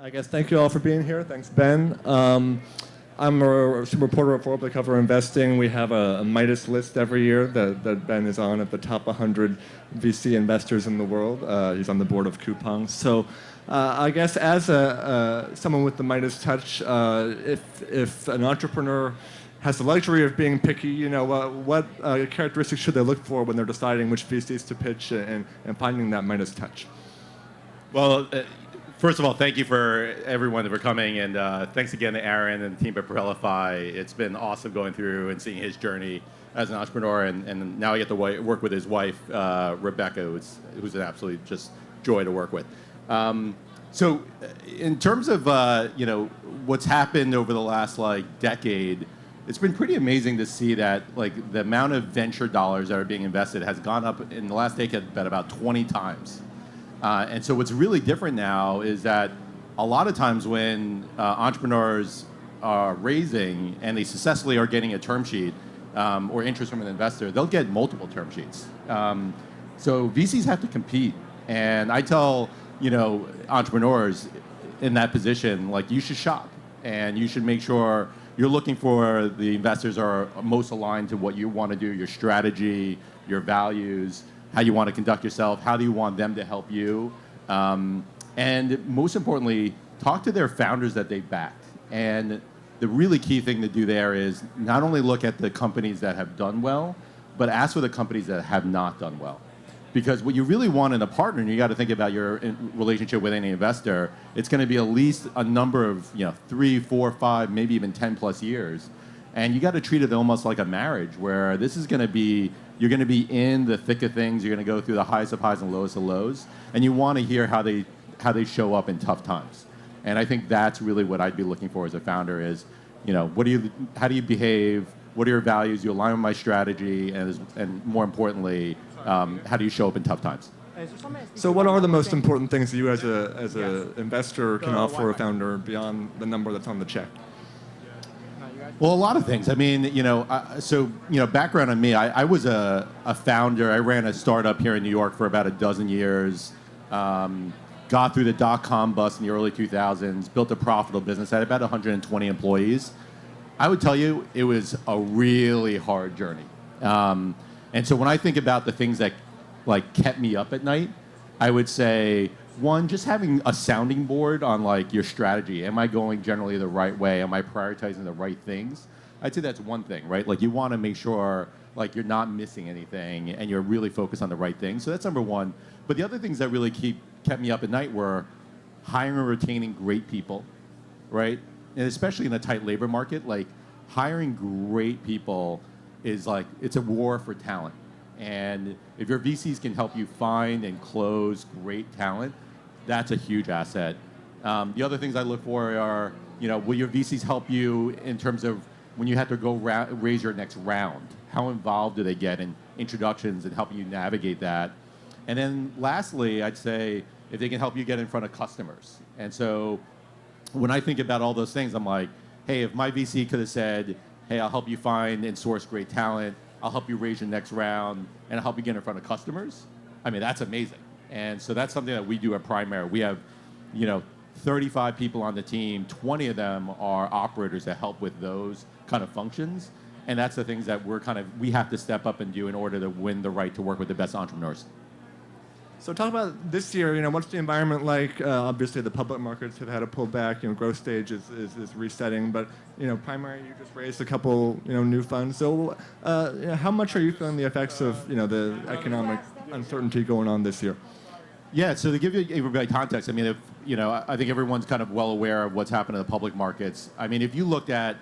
I guess thank you all for being here. Thanks, Ben. I'm a reporter at Forbes. I cover investing. We have a Midas list every year that Ben is on at the top 100 VC investors in the world. He's on the board of Coupang. So I guess as someone with the Midas touch, if an entrepreneur has the luxury of being picky, what characteristics should they look for when they're deciding which VCs to pitch and finding that Midas touch? Well, first of all, thank you for everyone for coming, and thanks again to Aaron and the team at Propelify. It's been awesome going through and seeing his journey as an entrepreneur, and now I get to work with his wife, Rebecca, who's an absolute just joy to work with. So, in terms of what's happened over the last decade, it's been pretty amazing to see that the amount of venture dollars that are being invested has gone up in the last decade about 20 times. And so what's really different now is that a lot of times when entrepreneurs are raising and they successfully are getting a term sheet or interest from an investor, they'll get multiple term sheets. So VCs have to compete. And I tell entrepreneurs in that position, you should shop. And you should make sure you're looking for the investors are most aligned to what you want to do, your strategy, your values, how you want to conduct yourself, how do you want them to help you, and most importantly, talk to their founders that they backed. And the really key thing to do there is not only look at the companies that have done well, but ask for the companies that have not done well. Because what you really want in a partner, and you got to think about your relationship with any investor, it's going to be at least a number of 3, 4, 5, maybe even 10 plus years. And you got to treat it almost like a marriage, where this is going to be, you're going to be in the thick of things. You're going to go through the highest of highs and lowest of lows, and you want to hear how they show up in tough times. And I think that's really what I'd be looking for as a founder is, how do you behave? What are your values? You align with my strategy, and more importantly, how do you show up in tough times? So what are the most important things that you as a investor can offer a founder beyond the number that's on the check? Well, a lot of things. I mean, background on me, I was a founder. I ran a startup here in New York for about a dozen years, got through the dot-com bust in the early 2000s, built a profitable business, had about 120 employees. I would tell you, it was a really hard journey. And so when I think about the things that kept me up at night, I would say, one, just having a sounding board on your strategy. Am I going generally the right way? Am I prioritizing the right things? I'd say that's one thing, right? You want to make sure you're not missing anything and you're really focused on the right things. So that's number one. But the other things that really kept me up at night were hiring and retaining great people, right? And especially in a tight labor market, hiring great people is it's a war for talent. And if your VCs can help you find and close great talent, that's a huge asset. The other things I look for are, will your VCs help you in terms of when you have to go raise your next round? How involved do they get in introductions and helping you navigate that? And then lastly, I'd say if they can help you get in front of customers. And so when I think about all those things, I'm like, hey, if my VC could have said, hey, I'll help you find and source great talent, I'll help you raise your next round, and I'll help you get in front of customers, I mean, that's amazing. And so that's something that we do at Primary. We have, 35 people on the team, 20 of them are operators that help with those kind of functions. And that's the things that we have to step up and do in order to win the right to work with the best entrepreneurs. So talk about this year, what's the environment like? Obviously, the public markets have had a pullback. Growth stage is resetting. But, Primary, you just raised a couple, new funds. So how much are you feeling the effects of, the economic uncertainty going on this year? Yeah, so to give you everybody context, I mean, I think everyone's kind of well aware of what's happened in the public markets. I mean, if you looked at,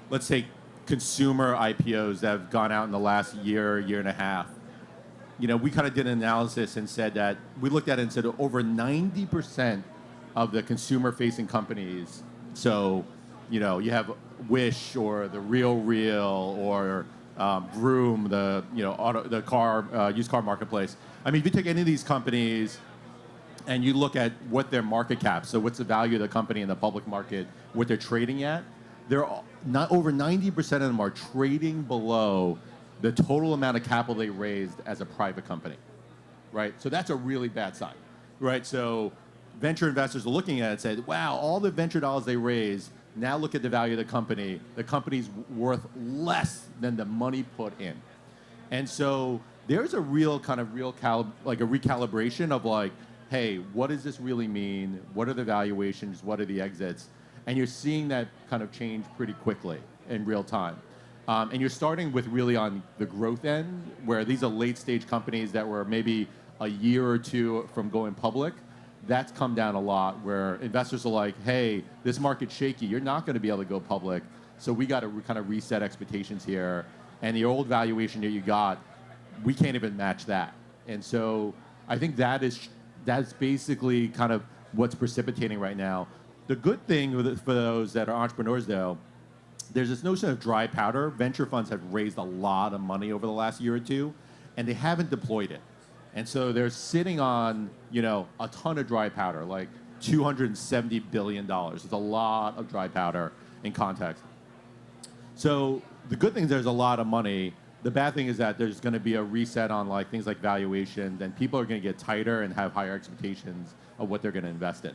let's say, consumer IPOs that have gone out in the last year and a half, we kind of did an analysis and said that we looked at it and said over 90% of the consumer-facing companies. So, you have Wish or the RealReal or Vroom, the used car marketplace. I mean, if you take any of these companies and you look at what their market cap, so what's the value of the company in the public market, what they're trading at, they're not over 90% of them are trading below the total amount of capital they raised as a private company, right? So that's a really bad sign, right? So venture investors are looking at it and say, wow, all the venture dollars they raise, now look at the value of the company. The company's worth less than the money put in. And so there's a real kind of like a recalibration of like, hey, what does this really mean? What are the valuations? What are the exits? And you're seeing that kind of change pretty quickly in real time. And you're starting with really on the growth end, where these are late stage companies that were maybe a year or two from going public. That's come down a lot, where investors are like, hey, this market's shaky. You're not going to be able to go public. So we got to kind of reset expectations here. And the old valuation that you got, we can't even match that. And so I think that's basically kind of what's precipitating right now. The good thing for those that are entrepreneurs, though, there's this notion of dry powder. Venture funds have raised a lot of money over the last year or two, and they haven't deployed it. And so they're sitting on, a ton of dry powder, like $270 billion. It's a lot of dry powder in context. So the good thing is there's a lot of money. The bad thing is that there's going to be a reset on like things like valuation. Then people are going to get tighter and have higher expectations of what they're going to invest in.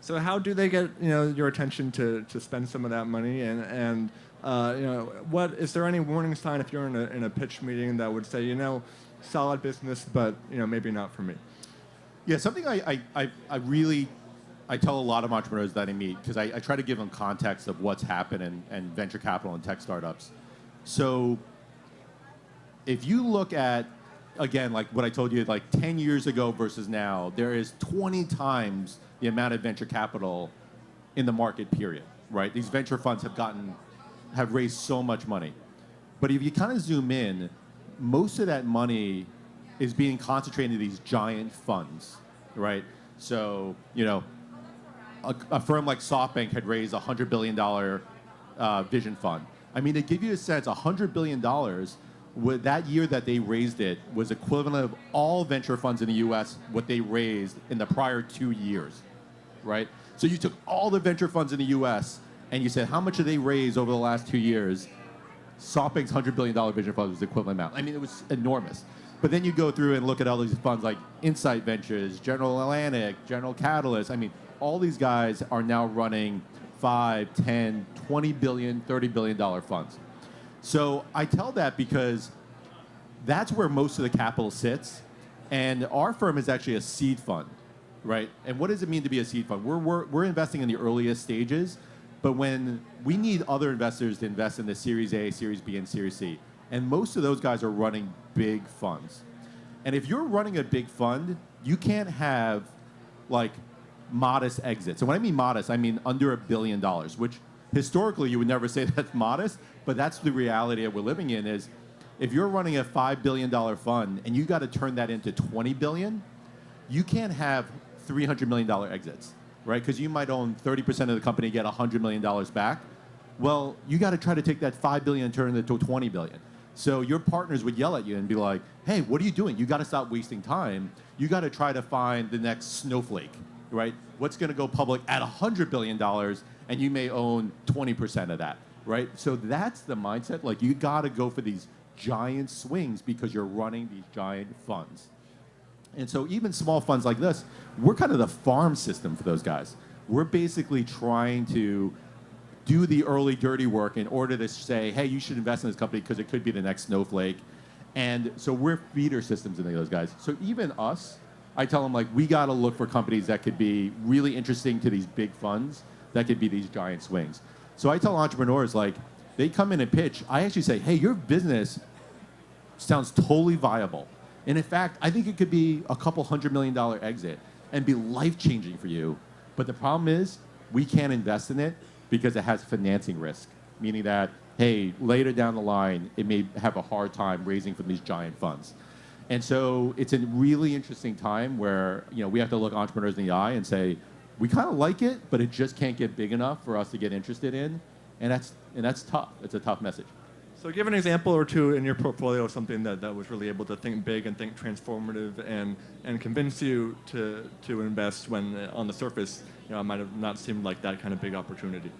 So how do they get your attention to spend some of that money, and what is there any warning sign if you're in a pitch meeting that would say solid business but maybe not for me? Yeah, something I tell a lot of entrepreneurs that I meet, because I try to give them context of what's happened in venture capital and tech startups. So if you look at, again, like what I told you, like 10 years ago versus now, there is 20 times the amount of venture capital in the market, period, right? These venture funds have raised so much money. But if you kind of zoom in, most of that money is being concentrated in these giant funds, right? So, a firm like SoftBank had raised a $100 billion vision fund. I mean, to give you a sense, $100 billion, with that year that they raised it, was equivalent of all venture funds in the US, what they raised in the prior 2 years, right? So you took all the venture funds in the US and you said, how much did they raise over the last 2 years? SoftBank's $100 billion vision fund was the equivalent amount. I mean, it was enormous. But then you go through and look at all these funds like Insight Ventures, General Atlantic, General Catalyst. I mean, all these guys are now running 5, 10, 20 billion, $30 billion funds. So I tell that because that's where most of the capital sits. And our firm is actually a seed fund, right? And what does it mean to be a seed fund? We're investing in the earliest stages, but when we need other investors to invest in the Series A, Series B, and Series C. And most of those guys are running big funds. And if you're running a big fund, you can't have like modest exits. And when I mean modest, I mean under $1 billion, which historically you would never say that's modest, but that's the reality that we're living in. Is if you're running a $5 billion fund and you got to turn that into $20 billion, you can't have $300 million exits, right? Because you might own 30% of the company, get $100 million back. Well, you got to try to take that $5 billion and turn it into $20 billion. So your partners would yell at you and be like, hey, what are you doing? You got to stop wasting time. You got to try to find the next snowflake, right? What's going to go public at $100 billion, and you may own 20% of that, right? So that's the mindset. Like, you got to go for these giant swings because you're running these giant funds. And so even small funds like this, we're kind of the farm system for those guys. We're basically trying to do the early dirty work in order to say, hey, you should invest in this company because it could be the next snowflake. And so we're feeder systems in those guys. So even us, I tell them, like, we got to look for companies that could be really interesting to these big funds, that could be these giant swings. So I tell entrepreneurs, like, they come in and pitch. I actually say, hey, your business sounds totally viable. And in fact, I think it could be a couple $100 million exit and be life-changing for you. But the problem is we can't invest in it because it has financing risk, meaning that, hey, later down the line, it may have a hard time raising from these giant funds. And so it's a really interesting time where we have to look entrepreneurs in the eye and say, we kind of like it, but it just can't get big enough for us to get interested in. And that's tough. It's a tough message. So give an example or two in your portfolio of something that was really able to think big and think transformative and convince you to invest when on the surface it might have not seemed like that kind of big opportunity.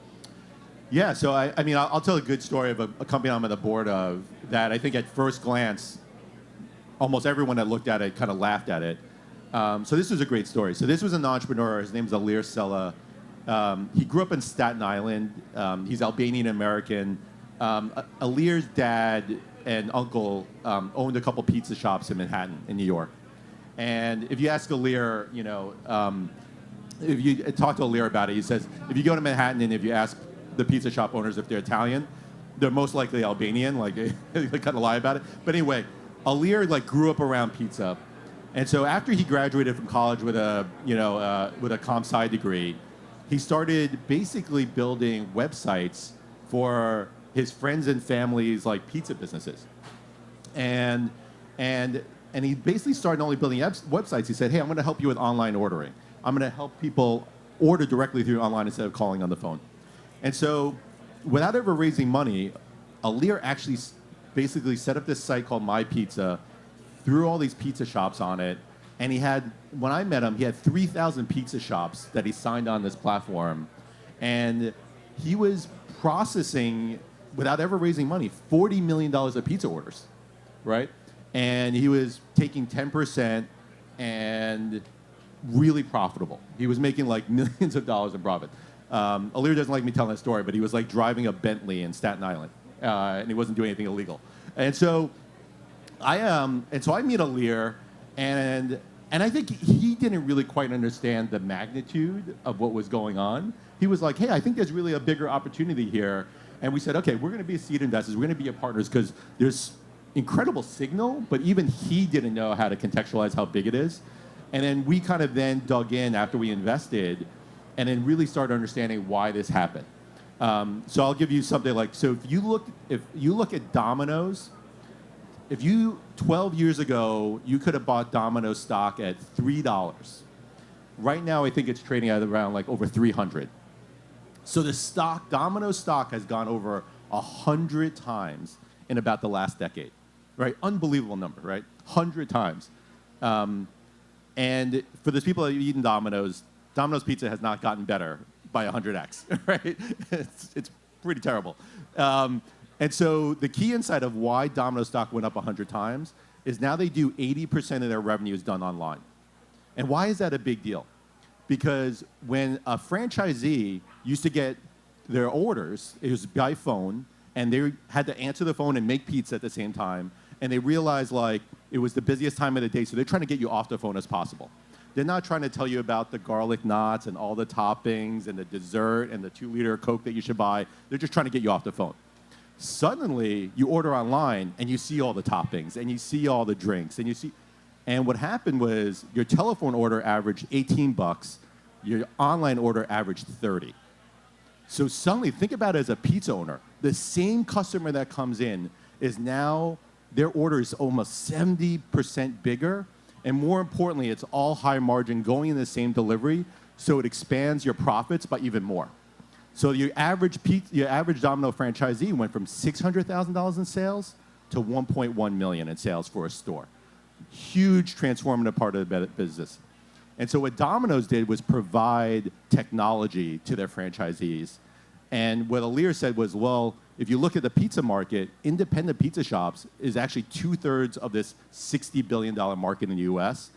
Yeah, so I mean, I'll tell a good story of a company I'm on the board of that I think at first glance, almost everyone that looked at it kind of laughed at it. So this was a great story. So this was an entrepreneur. His name is Alir Sella. He grew up in Staten Island. He's Albanian American. Alir's dad and uncle owned a couple pizza shops in Manhattan, in New York. And if you ask Alir, if you talk to Alir about it, he says if you go to Manhattan and if you ask the pizza shop owners if they're Italian, they're most likely Albanian. Like they kind of lie about it. But anyway, Alir grew up around pizza, and so after he graduated from college with a comp sci degree, he started basically building websites for his friends and family's pizza businesses, and he basically started not only building websites. He said, "Hey, I'm going to help you with online ordering. I'm going to help people order directly through online instead of calling on the phone." And so, without ever raising money, Alir actually basically set up this site called My Pizza, threw all these pizza shops on it, and when I met him, he had 3,000 pizza shops that he signed on this platform, and he was processing, without ever raising money, $40 million of pizza orders, right? And he was taking 10% and really profitable. He was making millions of dollars in profit. Alir doesn't like me telling that story, but he was driving a Bentley in Staten Island, and he wasn't doing anything illegal. And so I meet Alir, and I think he didn't really quite understand the magnitude of what was going on. He was like, "Hey, I think there's really a bigger opportunity here." And we said, "Okay, we're going to be seed investors. We're going to be partners because there's incredible signal," but even he didn't know how to contextualize how big it is. And then we kind of then dug in after we invested and then really started understanding why this happened. So I'll give you something so if you look at Domino's, 12 years ago, you could have bought Domino's stock at $3. Right now, I think it's trading at around over 300. So the Domino's stock has gone over 100 times in about the last decade, right? Unbelievable number, right? 100 times. And for those people that have eaten Domino's pizza has not gotten better by 100x, right? It's pretty terrible. And so the key insight of why Domino's stock went up 100 times is now they do 80% of their revenue is done online. And why is that a big deal? Because when a franchisee used to get their orders, it was by phone, and they had to answer the phone and make pizza at the same time, and they realized it was the busiest time of the day, so they're trying to get you off the phone as possible. They're not trying to tell you about the garlic knots and all the toppings and the dessert and the 2-liter Coke that you should buy. They're just trying to get you off the phone. Suddenly, you order online and you see all the toppings and you see all the drinks and what happened was your telephone order averaged $18, your online order averaged 30. So suddenly, think about it as a pizza owner. The same customer that comes in is now, their order is almost 70% bigger. And more importantly, it's all high margin going in the same delivery, so it expands your profits by even more. So your average Domino franchisee went from $600,000 in sales to $1.1 million in sales for a store. Huge transformative part of the business. And so what Domino's did was provide technology to their franchisees. And what Alir said was, well, if you look at the pizza market, independent pizza shops is actually 2/3 of this $60 billion market in the US.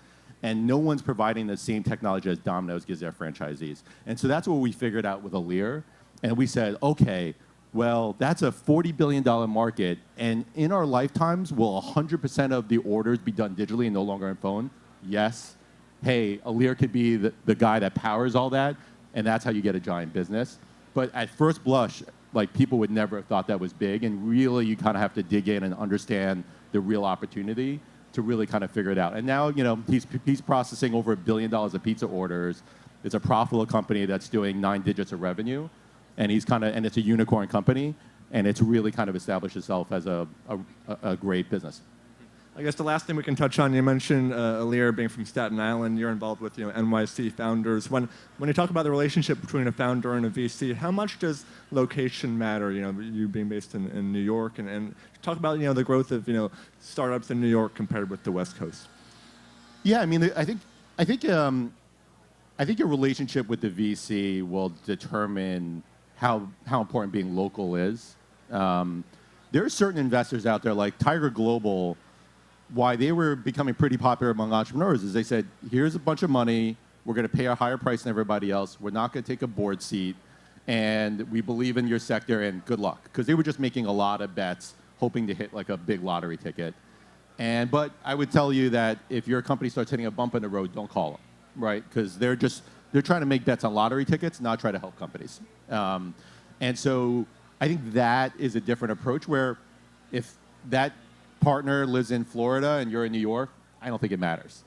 And no one's providing the same technology as Domino's gives their franchisees. And so that's what we figured out with Alir. And we said, okay, well, that's a $40 billion market. And in our lifetimes, will 100% of the orders be done digitally and no longer on phone? Yes. Hey, Alir could be the guy that powers all that. And that's how you get a giant business. But at first blush, people would never have thought that was big. And really, you kind of have to dig in and understand the real opportunity to really kind of figure it out. And now, he's processing over $1 billion of pizza orders. It's a profitable company that's doing 9 digits of revenue, and and it's a unicorn company, and it's really kind of established itself as a great business. I guess the last thing we can touch on, you mentioned Alir being from Staten Island. You're involved with NYC founders. When you talk about the relationship between a founder and a VC, how much does location matter? You being based in New York, and talk about the growth of startups in New York compared with the West Coast. Yeah, I mean, I think your relationship with the VC will determine how important being local is. There are certain investors out there like Tiger Global. why they were becoming pretty popular among entrepreneurs is they said, here's a bunch of money, we're going to pay a higher price than everybody else, we're not going to take a board seat, and we believe in your sector, and good luck. Because they were just making a lot of bets, hoping to hit like a big lottery ticket. But I would tell you that if your company starts hitting a bump in the road, don't call them, right? Because they're trying to make bets on lottery tickets, not try to help companies. And so I think that is a different approach where if that partner lives in Florida and you're in New York, I don't think it matters.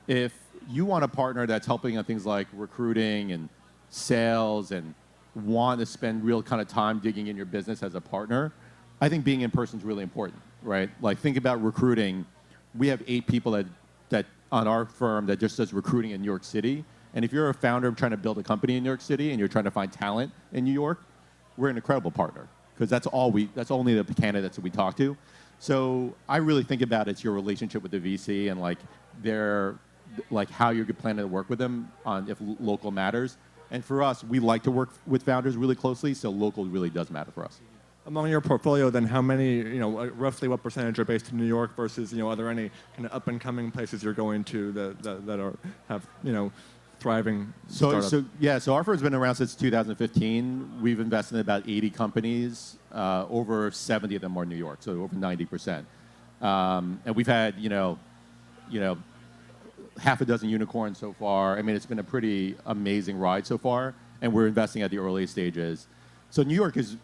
If you want a partner that's helping on things like recruiting and sales and want to spend real kind of time digging in your business as a partner, I think being in person is really important, right? Like think about recruiting. We have 8 people that on our firm that just does recruiting in New York City. And if you're a founder trying to build a company in New York City and you're trying to find talent in New York, we're an incredible partner because that's only the candidates that we talk to. So I really think about it's your relationship with the VC and like how you're planning to work with them on if local matters. And for us, we like to work with founders really closely, so local really does matter for us. Among your portfolio, then, how many, roughly what percentage are based in New York versus, are there any kind of up-and-coming places you're going to that have, thriving startups? So our firm's been around since 2015. We've invested in about 80 companies. Over 70 of them are New York, so over 90%. And we've had, half a dozen unicorns so far. I mean, it's been a pretty amazing ride so far, and we're investing at the early stages. So New York is,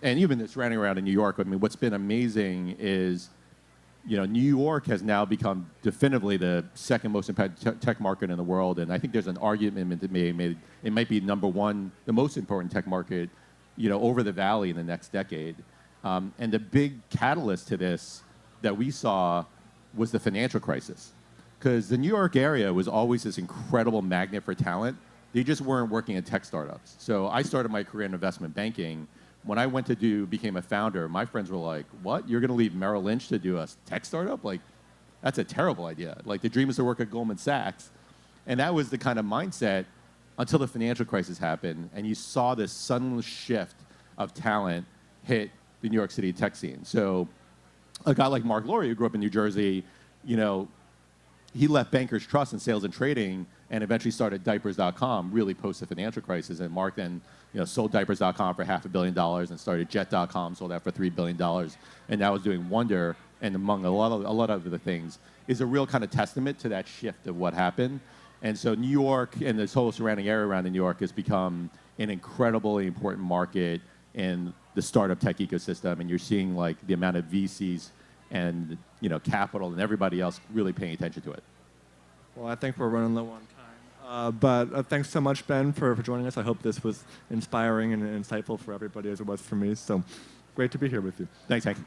and even the surrounding around in New York, I mean, what's been amazing is, New York has now become definitively the second most important tech market in the world, and I think there's an argument to be made. It might be number one, the most important tech market, over the valley in the next decade. And the big catalyst to this that we saw was the financial crisis. Because the New York area was always this incredible magnet for talent. They just weren't working in tech startups. So I started my career in investment banking. When I became a founder, my friends were like, what? You're going to leave Merrill Lynch to do a tech startup? Like, that's a terrible idea. Like, the dream is to work at Goldman Sachs. And that was the kind of mindset until the financial crisis happened, and you saw this sudden shift of talent hit the New York City tech scene. So a guy like Mark Laurie, who grew up in New Jersey, he left Bankers Trust in sales and trading and eventually started Diapers.com, really post the financial crisis. And Mark then sold Diapers.com for $500 million and started Jet.com, sold that for $3 billion. And now is doing Wonder, and among a lot of other things, is a real kind of testament to that shift of what happened. And so New York and this whole surrounding area around New York has become an incredibly important market in the startup tech ecosystem. And you're seeing like the amount of VCs and capital and everybody else really paying attention to it. Well, I think we're running low on time. But thanks so much, Ben, for joining us. I hope this was inspiring and insightful for everybody as it was for me. So great to be here with you. Thanks, Hank.